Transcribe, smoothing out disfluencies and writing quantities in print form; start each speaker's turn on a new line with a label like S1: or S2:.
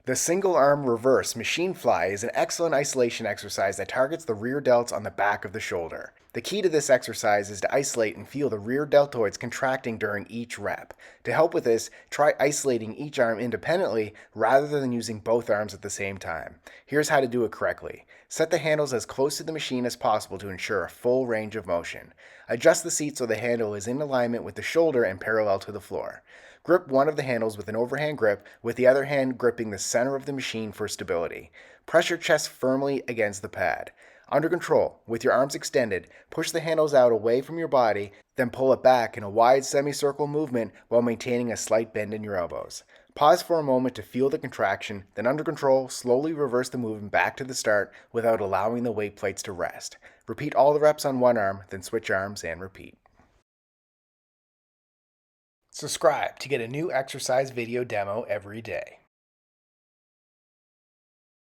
S1: The single arm reverse machine fly is an excellent isolation exercise that targets the rear delts on the back of the shoulder. The key to this exercise is to isolate and feel the rear deltoids contracting during each rep. To help with this, try isolating each arm independently rather than using both arms at the same time. Here's how to do it correctly. Set the handles as close to the machine as possible to ensure a full range of motion. Adjust the seat so the handle is in alignment with the shoulder and parallel to the floor. Grip one of the handles with an overhand grip, with the other hand gripping the center of the machine for stability. Press your chest firmly against the pad. Under control, with your arms extended, push the handles out away from your body, then pull it back in a wide semicircle movement while maintaining a slight bend in your elbows. Pause for a moment to feel the contraction, then under control, slowly reverse the movement back to the start without allowing the weight plates to rest. Repeat all the reps on one arm, then switch arms and repeat. Subscribe to get a new exercise video demo every day.